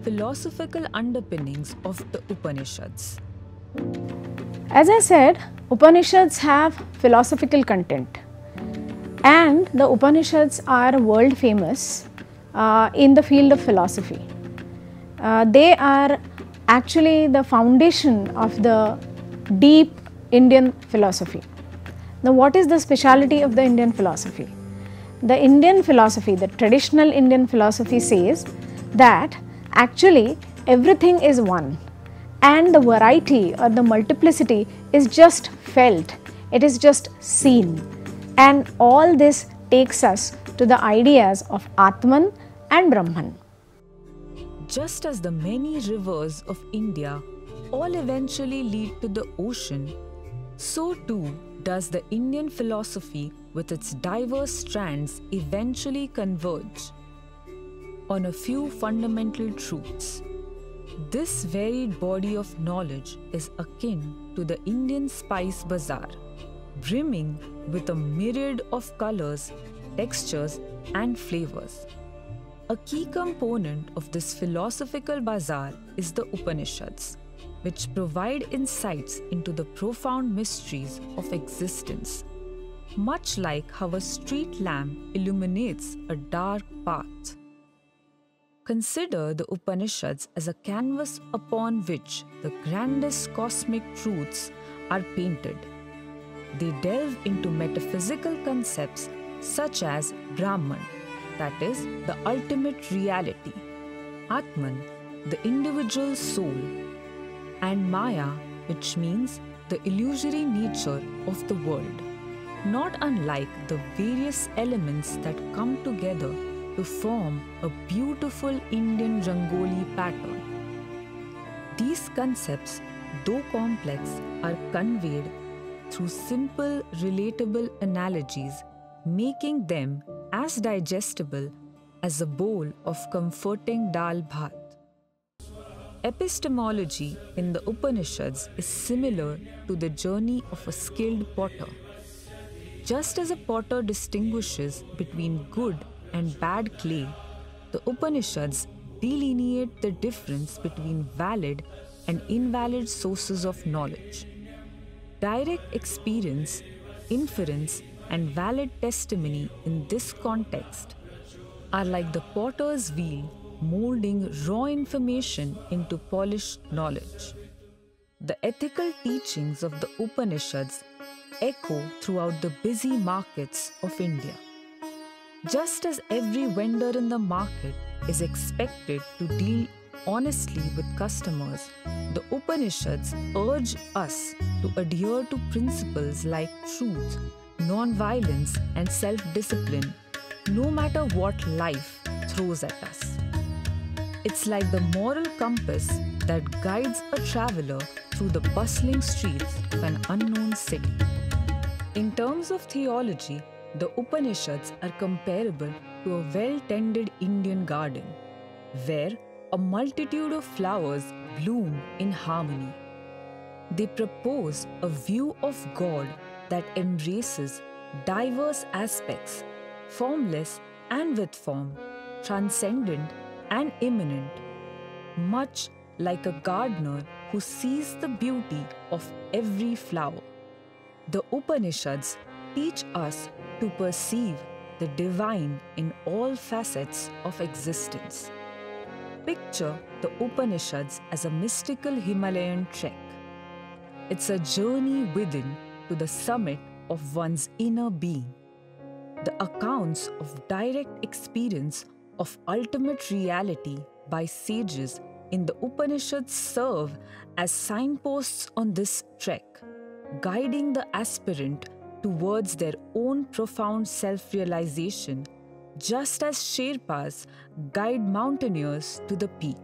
philosophical underpinnings of the Upanishads. As I said, Upanishads have philosophical content, and the Upanishads are world famous in the field of philosophy. They are actually the foundation of the deep Indian philosophy. Now, what is the speciality of the Indian philosophy? The Indian philosophy, the traditional Indian philosophy says that actually everything is one, and the variety or the multiplicity is just felt, it is just seen, and all this takes us to the ideas of Atman and Brahman. Just as the many rivers of India all eventually lead to the ocean, so too does the Indian philosophy with its diverse strands eventually converge on a few fundamental truths. This varied body of knowledge is akin to the Indian spice bazaar, brimming with a myriad of colors, textures, and flavors. A key component of this philosophical bazaar is the Upanishads, which provide insights into the profound mysteries of existence, much like how a street lamp illuminates a dark path. Consider the Upanishads as a canvas upon which the grandest cosmic truths are painted. They delve into metaphysical concepts such as Brahman, that is, the ultimate reality, Atman, the individual soul, and Maya, which means the illusory nature of the world, not unlike the various elements that come together to form a beautiful Indian Rangoli pattern. These concepts, though complex, are conveyed through simple, relatable analogies, making them as digestible as a bowl of comforting dal bhat. Epistemology in the Upanishads is similar to the journey of a skilled potter. Just as a potter distinguishes between good and bad clay, the Upanishads delineate the difference between valid and invalid sources of knowledge. Direct experience, inference, and valid testimony in this context are like the potter's wheel molding raw information into polished knowledge. The ethical teachings of the Upanishads echo throughout the busy markets of India. Just as every vendor in the market is expected to deal honestly with customers, the Upanishads urge us to adhere to principles like truth, non-violence, and self-discipline, no matter what life throws at us. It's like the moral compass that guides a traveler through the bustling streets of an unknown city. In terms of theology, the Upanishads are comparable to a well-tended Indian garden, where a multitude of flowers bloom in harmony. They propose a view of God that embraces diverse aspects, formless and with form, transcendent and immanent, much like a gardener who sees the beauty of every flower. The Upanishads teach us to perceive the divine in all facets of existence. Picture the Upanishads as a mystical Himalayan trek. It's a journey within to the summit of one's inner being. The accounts of direct experience of ultimate reality by sages in the Upanishads serve as signposts on this trek, guiding the aspirant towards their own profound self-realization, just as Sherpas guide mountaineers to the peak.